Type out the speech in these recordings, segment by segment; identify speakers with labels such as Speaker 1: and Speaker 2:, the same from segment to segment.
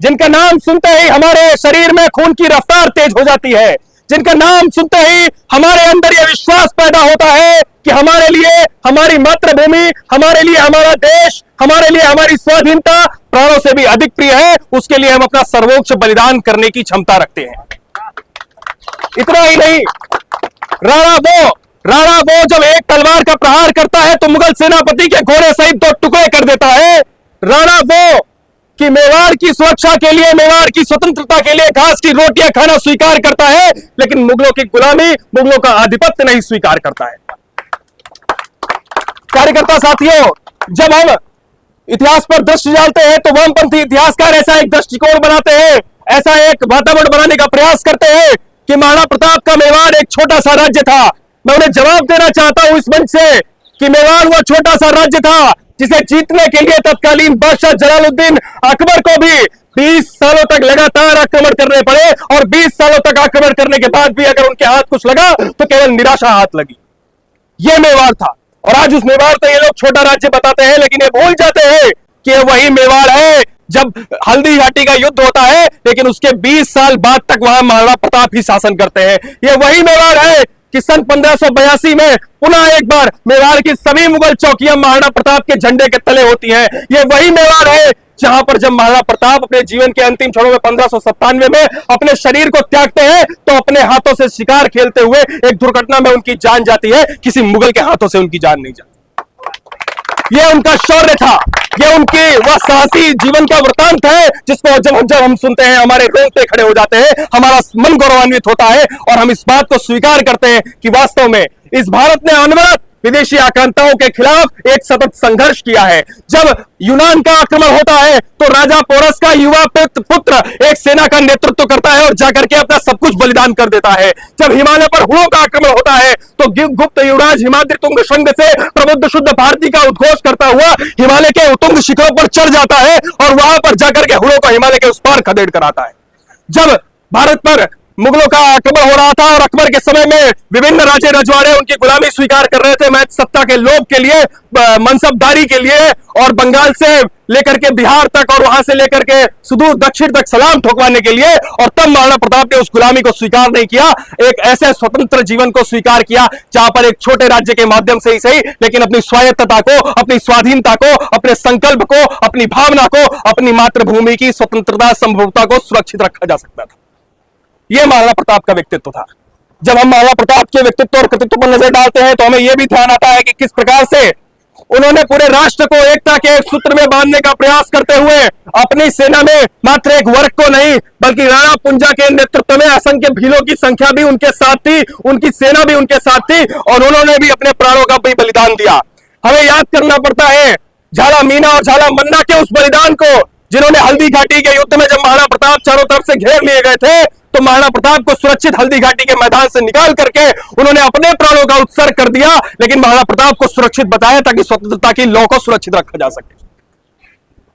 Speaker 1: जिनका नाम सुनते ही हमारे शरीर में खून की रफ्तार तेज हो जाती है, जिनका नाम सुनते ही हमारे अंदर यह विश्वास पैदा होता है कि हमारे लिए हमारी मातृभूमि, हमारे लिए हमारा देश, हमारे लिए हमारी स्वाधीनता प्राणों से भी अधिक प्रिय है। उसके लिए हम अपना सर्वोच्च बलिदान करने की क्षमता रखते हैं। इतना ही नहीं, राणा वो जब एक तलवार का प्रहार करता है तो मुगल सेनापति के घोड़े सहित 2 टुकड़े कर देता है। राणा वो कि मेवाड़ की सुरक्षा के लिए, मेवाड़ की स्वतंत्रता के लिए घास की रोटियां खाना स्वीकार करता है, लेकिन मुगलों की गुलामी, मुगलों का आधिपत्य नहीं स्वीकार करता है। कार्यकर्ता साथियों, जब हम इतिहास पर दृष्टि डालते हैं तो वामपंथी इतिहासकार ऐसा एक दृष्टिकोण बनाते हैं, ऐसा एक वातावरण बनाने का प्रयास करते हैं कि महाराणा प्रताप का मेवाड़ एक छोटा सा राज्य था। मैं उन्हें जवाब देना चाहता हूं इस मंच से कि मेवाड़ वो छोटा सा राज्य था जिसे जीतने के लिए तत्कालीन बादशाह जलालुद्दीन अकबर को भी 20 सालों तक लगातार आक्रमण करने पड़े, और 20 सालों तक आक्रमण करने के बाद भी अगर उनके हाथ कुछ लगा तो केवल निराशा हाथ लगी। यह मेवाड़ था, और आज उस मेवाड़ को ये लोग छोटा राज्य बताते हैं, लेकिन ये भूल जाते हैं कि ये वही मेवाड़ है जब हल्दी घाटी का युद्ध होता है, लेकिन उसके 20 साल बाद तक वहां महाराणा प्रताप ही शासन करते हैं। ये वही मेवाड़ है कि सन 1582 में पुनः एक बार मेवाड़ की सभी मुगल चौकियां महाराणा प्रताप के झंडे के तले होती हैं। ये वही मेवाड़ है जहां पर जब महाराणा प्रताप अपने जीवन के अंतिम क्षणों में 1597 में अपने शरीर को त्यागते हैं तो अपने हाथों से शिकार खेलते हुए एक दुर्घटना में उनकी जान जाती है, किसी मुगल के हाथों से उनकी जान नहीं जाती। यह उनका शौर्य था, यह उनकी वह साहसी जीवन का वृतांत है जिसको जब हम सुनते हैं हमारे रोंगटे खड़े हो जाते हैं, हमारा मन गौरवान्वित होता है, और हम इस बात को स्वीकार करते हैं कि वास्तव में इस भारत ने अनवरत विदेशी आक्रांताओं के खिलाफ एक सतत संघर्ष किया है। जब यूनान का आक्रमण होता है तो राजा पोरस का युवा पुत्र एक सेना का नेतृत्व करता है और जाकर के अपना सब कुछ बलिदान कर देता है। जब हिमालय पर हुणों का आक्रमण होता है तो गुप्त युवराज हिमाद्री तुंग शंग से प्रबुद्ध शुद्ध भारती का उद्घोष करता हुआ हिमालय के उत्तुंग शिखरों पर चढ़ जाता है और वहां पर जाकर के हुणों को हिमालय के उस पार खदेड़ कर आता है। जब भारत पर मुगलों का आक्रमण हो रहा था और अकबर के समय में विभिन्न राजे रजवाड़े उनकी गुलामी स्वीकार कर रहे थे, महज सत्ता के लोभ के लिए, मनसबदारी के लिए, और बंगाल से लेकर के बिहार तक और वहां से लेकर के सुदूर दक्षिण तक सलाम ठोकवाने के लिए, और तब महाराणा प्रताप ने उस गुलामी को स्वीकार नहीं किया, एक ऐसे स्वतंत्र जीवन को स्वीकार किया जहां पर एक छोटे राज्य के माध्यम से ही सही, लेकिन अपनी स्वायत्तता को, अपनी स्वाधीनता को, अपने संकल्प को, अपनी भावना को, अपनी मातृभूमि की स्वतंत्रता संभवता को सुरक्षित रखा जा सकता था। यह महाराणा प्रताप का व्यक्तित्व था। जब हम महाराणा प्रताप के व्यक्तित्व और कृतित्व पर नजर डालते हैं तो हमें यह भी ध्यान आता है कि किस प्रकार से उन्होंने पूरे राष्ट्र को एकता के एक सूत्र में बांधने का प्रयास करते हुए अपनी सेना में मात्र एक वर्ग को नहीं बल्कि राणा पुंजा के नेतृत्व में असंख्य भीलों की संख्या भी उनके साथ थी, उनकी सेना भी उनके साथ थी, और उन्होंने भी अपने प्राणों का भी बलिदान दिया। हमें याद करना पड़ता है झाला मीना और झाला मन्ना के उस बलिदान को, जिन्होंने हल्दी घाटी के युद्ध में जब महाराणा प्रताप चारों तरफ से घेर लिए गए थे तो महाराणा प्रताप को सुरक्षित हल्दी घाटी के मैदान से निकाल करके उन्होंने अपने प्राणों का उत्सर्ग कर दिया, लेकिन महाराणा प्रताप को सुरक्षित बताया ताकि स्वतंत्रता की लौ को सुरक्षित रखा जा सके।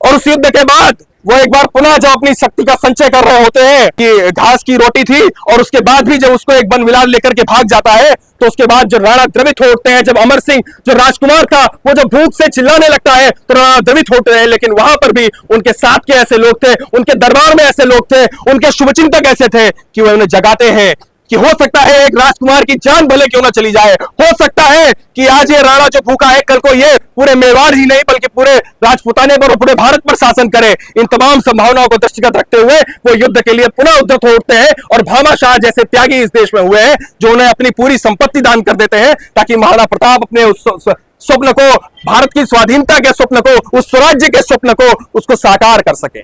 Speaker 1: और उस युद्ध के बाद वो एक बार पुनः जब अपनी शक्ति का संचय कर रहे होते हैं कि घास की रोटी थी, और उसके बाद भी जब उसको एक वन विलार लेकर के भाग जाता है तो उसके बाद जो राणा द्रवित हो उठते हैं, जब अमर सिंह जो राजकुमार था वो जब भूख से चिल्लाने लगता है तो राणा द्रवित होते हैं, लेकिन वहां पर भी उनके साथ के ऐसे लोग थे, उनके दरबार में ऐसे लोग थे, उनके शुभचिंतक ऐसे थे कि वो उन्हें जगाते हैं कि हो सकता है एक राजकुमार की जान भले क्यों ना चली जाए, हो सकता है कि आज ये राणा जो भूखा है कल को ये पूरे मेवाड़ ही नहीं बल्कि पूरे राजपुताने पर और पूरे भारत पर शासन करे। इन तमाम संभावनाओं को दृष्टिगत रखते हुए वो युद्ध के लिए पुनः उद्धत हो उठते हैं, और भामा शाह जैसे त्यागी इस देश में हुए हैं जो उन्हें अपनी पूरी संपत्ति दान कर देते हैं ताकि महाराणा प्रताप अपने उस स्वप्न को, भारत की स्वाधीनता के स्वप्न को, उस स्वराज्य के स्वप्न को, उसको साकार कर सके।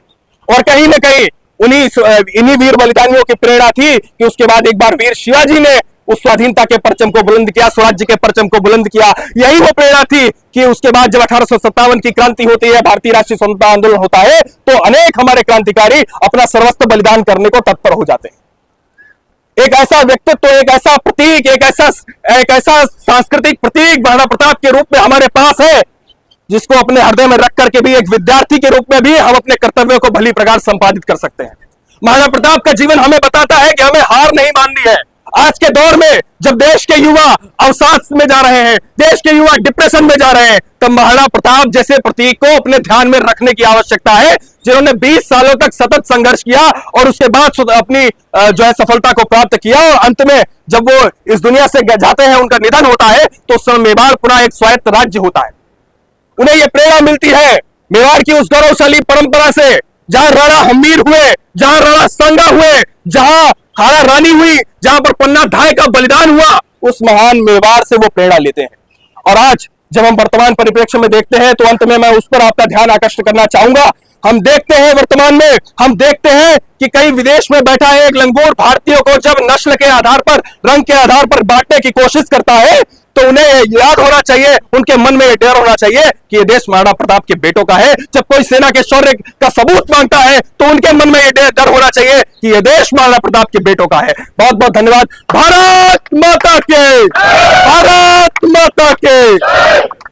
Speaker 1: और कहीं ना कहीं इन्हीं वीर बलिदानियों की प्रेरणा थी कि उसके बाद एक बार वीर शिवाजी ने उस स्वाधीनता के परचम को बुलंद किया, स्वराज्य के परचम को बुलंद किया। यही वो प्रेरणा थी कि उसके बाद जब 1857 की क्रांति होती है, भारतीय राष्ट्रीय स्वतंत्रता आंदोलन होता है, तो अनेक हमारे क्रांतिकारी अपना सर्वस्व बलिदान करने को तत्पर हो जाते हैं। एक ऐसा व्यक्तित्व, एक ऐसा प्रतीक, एक ऐसा सांस्कृतिक प्रतीक महाराणा प्रताप के रूप में हमारे पास है जिसको अपने हृदय में रख करके भी एक विद्यार्थी के रूप में भी हम अपने कर्तव्यों को भली प्रकार संपादित कर सकते हैं। महाराणा प्रताप का जीवन हमें बताता है कि हमें हार नहीं माननी है, आज के दौर में जब देश के युवा अवसाद में जा रहे हैं, देश के युवा डिप्रेशन में जा रहे हैं, तब महाराणा प्रताप जैसे प्रतीक को अपने ध्यान में रखने की आवश्यकता है, जिन्होंने 20 सालों तक सतत संघर्ष किया और उसके बाद अपनी जो है सफलता को प्राप्त किया, और अंत में जब वो इस दुनिया से जाते हैं, उनका निधन होता है, तो उस समय मेवाड़ पुनः एक स्वायत्त राज्य होता है। उन्हें यह प्रेरणा मिलती है मेवाड़ की उस गौरवशाली परंपरा से, जहां राणा हमीर हुए, जहां राणा सांगा हुए, जहां हारा रानी हुई, जहां पर पन्ना धाय का बलिदान हुआ, उस महान मेवाड़ से वो प्रेरणा लेते हैं। और आज जब हम वर्तमान परिप्रेक्ष्य में देखते हैं, तो अंत में मैं उस पर आपका ध्यान आकर्षित करना चाहूंगा। हम देखते हैं वर्तमान में, हम देखते हैं कि कई विदेश में बैठा है एक लंगूर भारतीयों को जब नस्ल के आधार पर, रंग के आधार पर बांटने की कोशिश करता है, तो उन्हें याद होना चाहिए, उनके मन में यह डर होना चाहिए कि यह देश महाराणा प्रताप के बेटों का है। जब कोई सेना के शौर्य का सबूत मांगता है, तो उनके मन में यह डर होना चाहिए कि यह देश महाराणा प्रताप के बेटों का है। बहुत बहुत धन्यवाद। भारत माता के, भारत माता के।